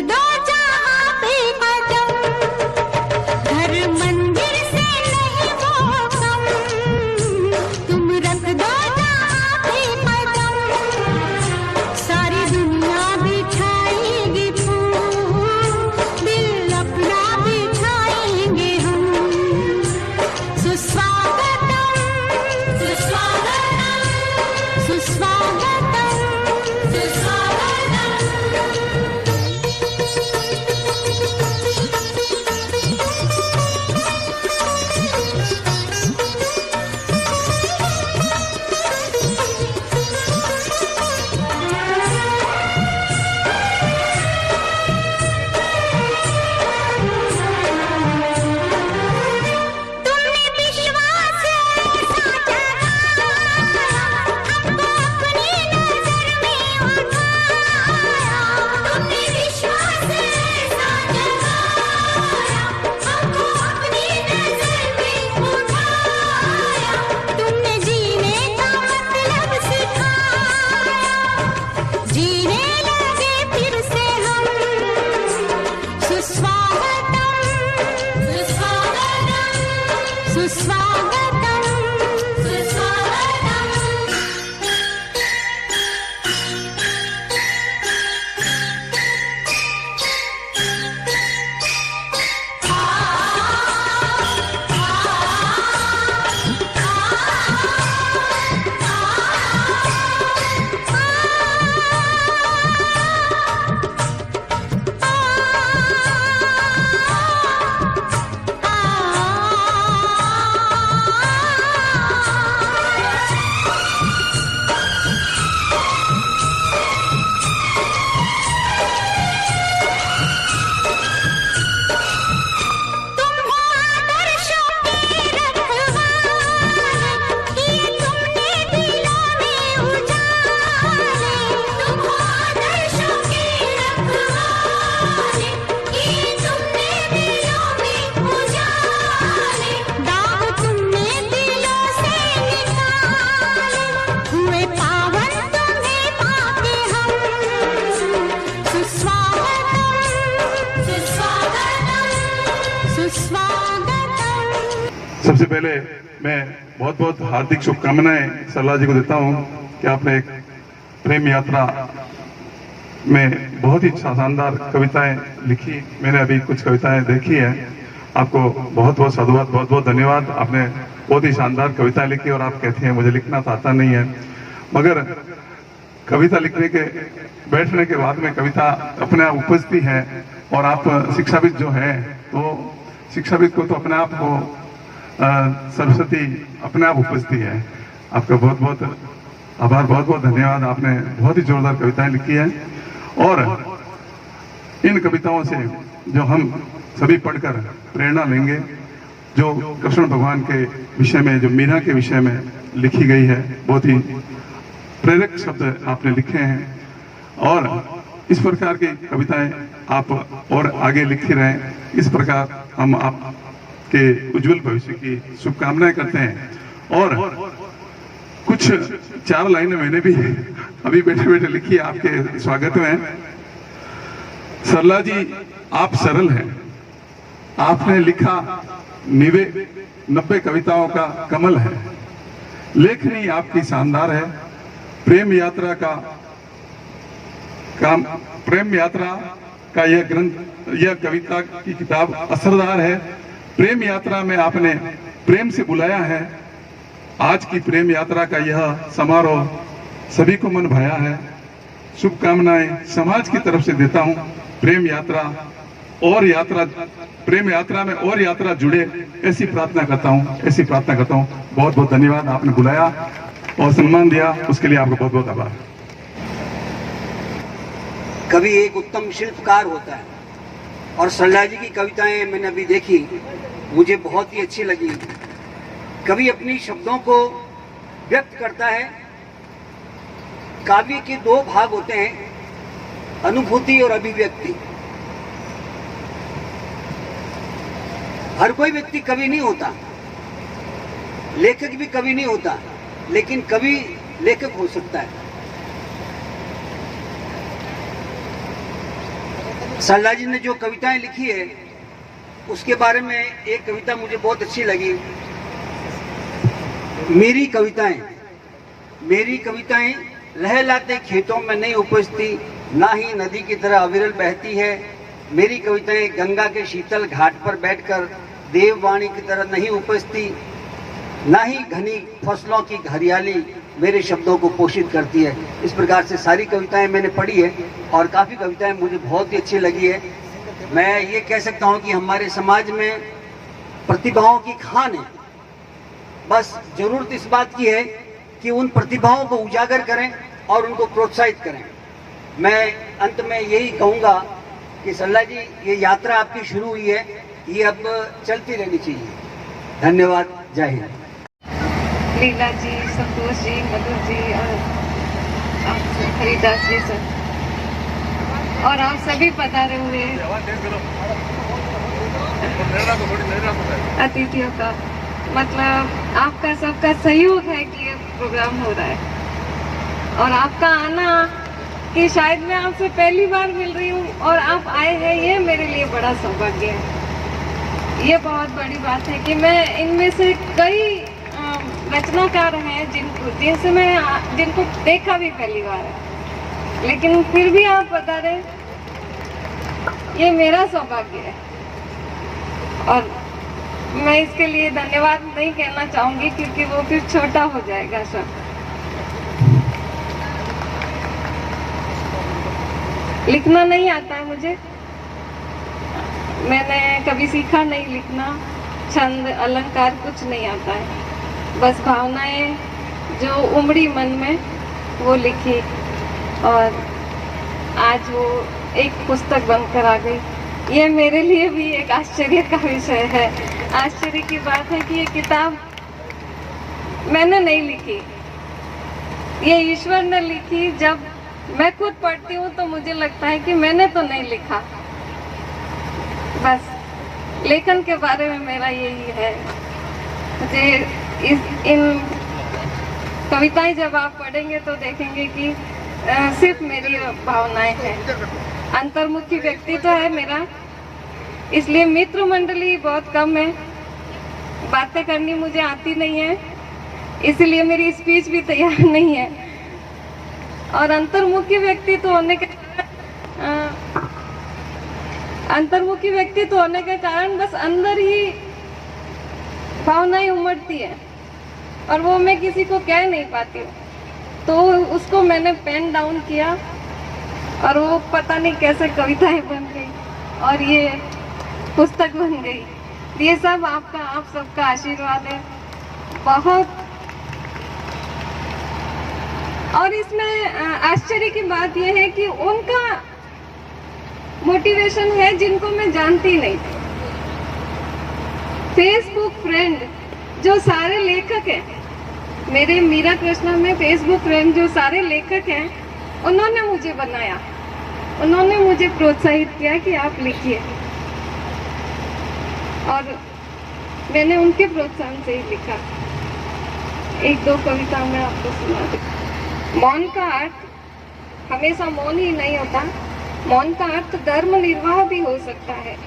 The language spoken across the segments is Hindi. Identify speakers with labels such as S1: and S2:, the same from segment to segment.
S1: दो जहां पे कदम, घर मंदिर से नहीं वो कम, तुम रख दो जहां पे कदम, सारी दुनिया बिछाएगी फूल, दिल अपना बिछाएंगे हम। सुस्वागतम सुस्वागतम सुस्वागतम सुस्वागतम। तुमने विश्वास ऐसा जगाया, हमको अपनी नजर में उठाया। तुमने विश्वास ऐसा जगाया, हमको अपनी नजर में उठाया। तुमने जीने का मतलब सिखाया, जीने लगे फिर से हम। सुस्वागतम सुस्वागतम सुस्वागतम सुस्वागतम। तुम हो आदर्शों के रखवाले, किए तुमने दिलों में उजाले। तुम हो आदर्शों के रखवाले, किए तुमने दिलों में उजाले। दाग तुमने दिलों से निकाले, हुए पावन तुम्हें पाके हम। सुस्वागतम सुस्वागतम सुस्वागतम।
S2: सबसे पहले मैं बहुत बहुत हार्दिक शुभकामनाएं सरला जी को देता हूं कि आपने एक प्रेम यात्रा में बहुत ही शानदार कविताएं लिखी। मैंने अभी कुछ कविताएं देखी है। आपको बहुत बहुत साधुवाद, बहुत बहुत धन्यवाद। आपने बहुत ही शानदार कविताएं लिखी और आप कहती हैं मुझे लिखना तो आता नहीं है, मगर कविता लिखने के बैठने के बाद में कविता अपने आप उपजती है। और आप शिक्षाविद जो है, तो शिक्षाविद को तो अपने आप को सरस्वती अपने आप उपजती है। आपका बहुत बहुत आभार, बहुत बहुत धन्यवाद। आपने बहुत ही जोरदार कविताएं लिखी है और इन कविताओं से जो हम सभी पढ़कर प्रेरणा लेंगे, जो कृष्ण भगवान के विषय में, जो मीरा के विषय में लिखी गई है, बहुत ही प्रेरक शब्द आपने लिखे हैं। और इस प्रकार की कविताएं आप और आगे लिखते रहें। इस प्रकार हम आपके उज्जवल भविष्य की शुभकामनाएं करते हैं। और कुछ 4 लाइनें मैंने भी अभी बैठे बैठे लिखी है आपके स्वागत में। सरला जी, आप सरल हैं। आपने लिखा 90 कविताओं का कमल है। लेखनी आपकी शानदार है। प्रेम यात्रा का यह ग्रंथ, यह कविता की किताब असरदार है। प्रेम यात्रा में आपने प्रेम से बुलाया है। आज की प्रेम यात्रा का यह समारोह सभी को मन भाया है। शुभकामनाएं समाज की तरफ से देता हूं। प्रेम यात्रा प्रेम यात्रा में और यात्रा जुड़े, ऐसी प्रार्थना करता हूं। बहुत बहुत धन्यवाद। आपने बुलाया और सम्मान दिया, उसके लिए आपका बहुत बहुत आभार।
S3: कवि एक उत्तम शिल्पकार होता है और सरला जी की कविताएं मैंने अभी देखी, मुझे बहुत ही अच्छी लगी। कवि अपनी शब्दों को व्यक्त करता है। काव्य के 2 भाग होते हैं, अनुभूति और अभिव्यक्ति। हर कोई व्यक्ति कवि नहीं होता, लेखक भी कवि नहीं होता, लेकिन कवि लेखक हो सकता है। सरला जी ने जो कविताएं लिखी है उसके बारे में एक कविता मुझे बहुत अच्छी लगी। मेरी कविताएं लहलाते खेतों में नहीं उपजती, ना ही नदी की तरह अविरल बहती है। मेरी कविताएं गंगा के शीतल घाट पर बैठकर देववाणी की तरह नहीं उपजती, ना ही घनी फसलों की हरियाली मेरे शब्दों को पोषित करती है। इस प्रकार से सारी कविताएं मैंने पढ़ी है और काफ़ी कविताएं मुझे बहुत ही अच्छी लगी है। मैं ये कह सकता हूँ कि हमारे समाज में प्रतिभाओं की खान है, बस जरूरत इस बात की है कि उन प्रतिभाओं को उजागर करें और उनको प्रोत्साहित करें। मैं अंत में यही कहूँगा कि सरला जी, ये यात्रा आपकी शुरू हुई है, ये अब चलती रहनी चाहिए। धन्यवाद। जय हिंद।
S4: लीला जी, संतोष जी, मधुर जी और हरिदास जी सर और आप सभी पधारे हुए अतिथियों का, मतलब आपका सबका सहयोग है कि ये प्रोग्राम हो रहा है और आपका आना कि शायद मैं आपसे पहली बार मिल रही हूँ और आप आए हैं, ये मेरे लिए बड़ा सौभाग्य है। ये बहुत बड़ी बात है कि मैं इनमें से कई रचनाकार हैं जिनको देखा भी पहली बार है, लेकिन फिर भी आप बता रहे, ये मेरा सौभाग्य है और मैं इसके लिए धन्यवाद नहीं कहना चाहूंगी क्योंकि वो फिर छोटा हो जाएगा सब। लिखना नहीं आता है मुझे, मैंने कभी सीखा नहीं लिखना, छंद अलंकार कुछ नहीं आता है, बस भावनाएं जो उमड़ी मन में वो लिखी और आज वो एक पुस्तक बनकर आ गई। ये मेरे लिए भी एक आश्चर्य का विषय है। आश्चर्य की बात है कि ये किताब मैंने नहीं लिखी, ये ईश्वर ने लिखी। जब मैं खुद पढ़ती हूँ तो मुझे लगता है कि मैंने तो नहीं लिखा। बस लेखन के बारे में मेरा यही है। मुझे इन कविताएं जब आप पढ़ेंगे तो देखेंगे कि सिर्फ मेरी भावनाएं हैं। अंतर्मुखी व्यक्तित्व है मेरा, इसलिए मित्र मंडली बहुत कम है, बातें करनी मुझे आती नहीं है, इसलिए मेरी स्पीच भी तैयार नहीं है। और अंतर्मुखी व्यक्तित्व होने के कारण बस अंदर ही भावनाएं उमड़ती है और वो मैं किसी को कह नहीं पाती हूँ, तो उसको मैंने पेन डाउन किया और वो पता नहीं कैसे कविताएं बन गई और ये पुस्तक बन गई। ये सब आप सबका आशीर्वाद है बहुत। और इसमें आश्चर्य की बात यह है कि उनका मोटिवेशन है जिनको मैं जानती नहीं। फेसबुक फ्रेंड जो सारे लेखक हैं, मेरे मीरा कृष्णा में फेसबुक फ्रेंड जो सारे लेखक हैं, उन्होंने मुझे बनाया, उन्होंने मुझे प्रोत्साहित किया कि आप लिखिए और मैंने उनके प्रोत्साहन से ही लिखा। एक दो कविता मैं आपको सुना दूं। मौन का अर्थ हमेशा मौन ही नहीं होता, मौन का अर्थ धर्म निर्वाह भी हो सकता है।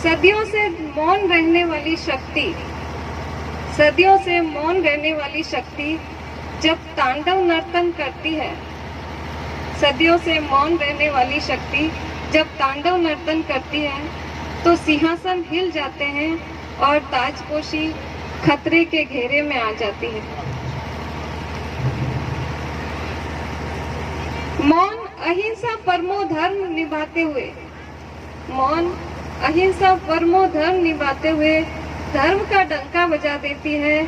S4: सदियों से मौन रहने वाली शक्ति, सदियों से मौन रहने वाली शक्ति जब तांडव नर्तन करती है, सदियों से मौन रहने वाली शक्ति जब तांडव नर्तन करती है तो सिंहासन हिल जाते हैं और ताजपोशी खतरे के घेरे में आ जाती है। मौन अहिंसा परमो धर्म निभाते हुए, मौन अहिंसा परमो धर्म निभाते हुए धर्म का डंका बजा देती है,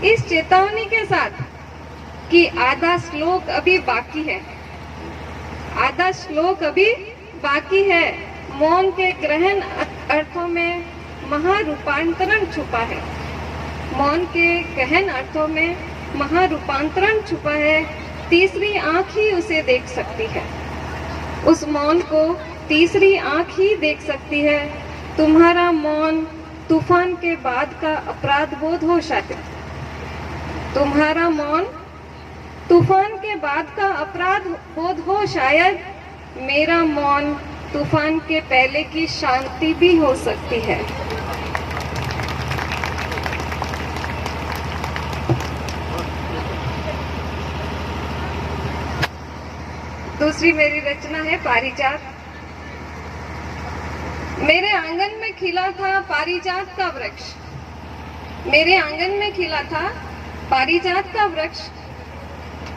S4: इस चेतावनी के साथ कि आधा श्लोक अभी बाकी है, आधा श्लोक अभी बाकी है। मौन के गहन अर्थों में महारूपांतरण छुपा है, मौन के गहन अर्थों में महारूपांतरण छुपा है। तीसरी आंख ही उसे देख सकती है, उस मौन को तीसरी आंख ही देख सकती है। तुम्हारा मौन तूफान के बाद का अपराध बोध हो शायद, तुम्हारा मौन तूफान के बाद का अपराध बोध हो शायद, मेरा मौन तूफान के पहले की शांति भी हो सकती है। दूसरी मेरी रचना है पारिजात। मेरे आंगन में खिला था पारिजात का वृक्ष, मेरे आंगन में खिला था पारिजात का वृक्ष,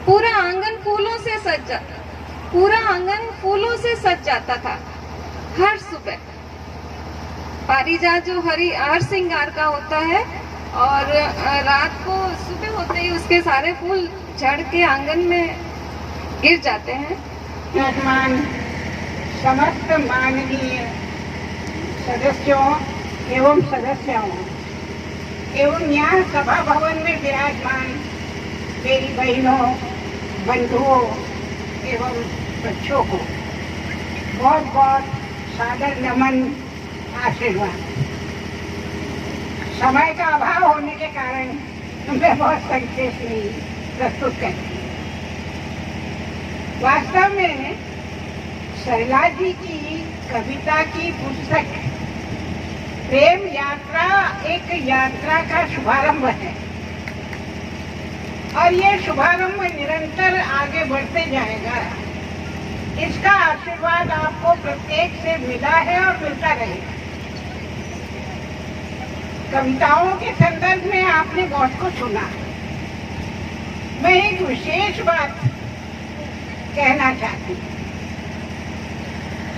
S4: पूरा आंगन फूलों से सज जाता, पूरा आंगन फूलों से सज जाता था हर सुबह। पारिजात जो हर श्रृंगार का होता है और रात को सुबह होते ही उसके सारे फूल झड़ के आंगन में गिर जाते हैं।
S5: मेहमान, समस्त माननीय सदस्यों एवं सदस्यों एवं यहाँ सभा भवन में विराजमान मेरी बहनों, बंधुओं एवं बच्चों को बहुत बहुत सादर नमन, आशीर्वाद। समय का अभाव होने के कारण मैं बहुत संक्षेप में प्रस्तुत करती हूँ। वास्तव में सरला जी की कविता की पुस्तक प्रेम यात्रा एक यात्रा का शुभारंभ है और ये शुभारंभ निरंतर आगे बढ़ते जाएगा। इसका आशीर्वाद आपको प्रत्येक से मिला है और मिलता रहेगा। कविताओं के संदर्भ में आपने बहुत कुछ सुना। मैं एक विशेष बात कहना चाहती हूँ।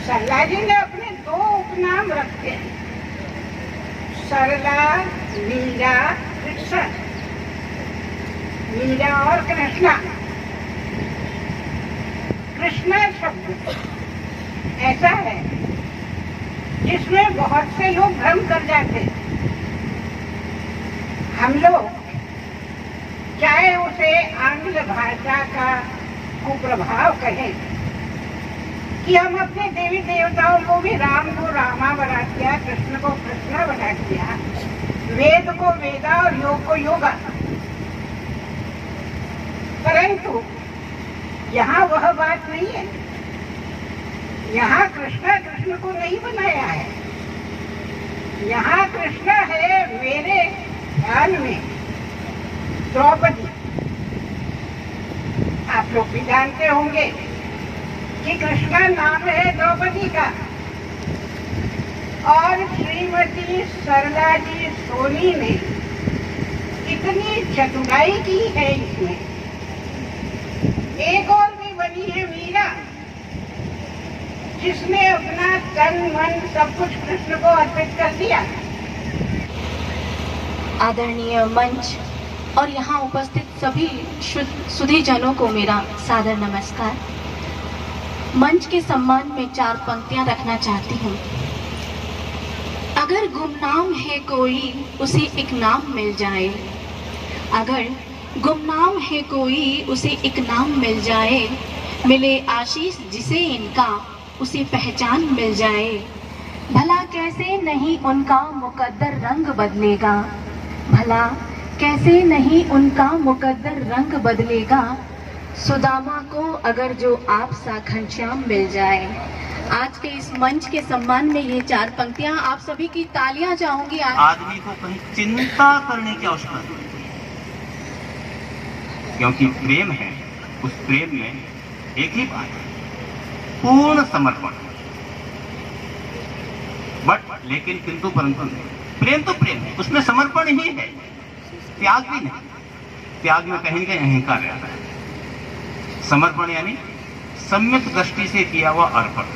S5: सरला जी ने अपने 2 उपनाम रखे हैं, सरला, मीरा, कृष्ण। मीरा और कृष्णा। कृष्णा शब्द ऐसा है जिसमें बहुत से लोग भ्रम कर जाते हैं। हम लोग चाहे उसे आंग्ल भाषा का कुप्रभाव कहें कि हम अपने देवी देवताओं को भी राम को रामा बना दिया, कृष्ण को कृष्णा बना दिया, वेद को वेदा और योग को योगा, परंतु यहाँ वह बात नहीं है। यहाँ कृष्णा कृष्ण को नहीं बनाया है। यहाँ कृष्णा है मेरे ध्यान में द्रौपदी। आप लोग भी जानते होंगे कि कृष्णा नाम है द्रौपदी का और श्रीमती सरला जी सोनी ने इतनी चतुराई की है इसमें। एक और भी बनी है मीरा, जिसने अपना तन मन सब कुछ कृष्ण को अर्पित कर दिया।
S6: आदरणीय मंच और यहाँ उपस्थित सभी सुधीजनों को मेरा सादर नमस्कार। मंच के सम्मान में 4 पंक्तियां रखना चाहती हूँ। अगर गुमनाम है कोई उसे एक नाम मिल जाए, अगर गुमनाम है कोई उसे एक नाम मिल जाए, मिले आशीष जिसे इनका उसे पहचान मिल जाए। भला कैसे नहीं उनका मुकद्दर रंग बदलेगा, भला कैसे नहीं उनका मुकद्दर रंग बदलेगा। सुदामा को अगर जो आप सा घनश्याम मिल जाए। आज के इस मंच के सम्मान में ये 4 पंक्तियां आप सभी की तालियां चाहूंगी।
S7: आदमी को कहीं चिंता करने की आवश्यकता नहीं, क्योंकि प्रेम है, उस प्रेम में एक ही बात है, पूर्ण समर्पण। बट लेकिन किंतु परंतु प्रेम तो प्रेम है, उसमें समर्पण ही है, त्याग भी नहीं। त्याग में कहीं कहीं अहंकार रहता है। समर्पण यानी सम्यक दृष्टि से किया हुआ अर्पण।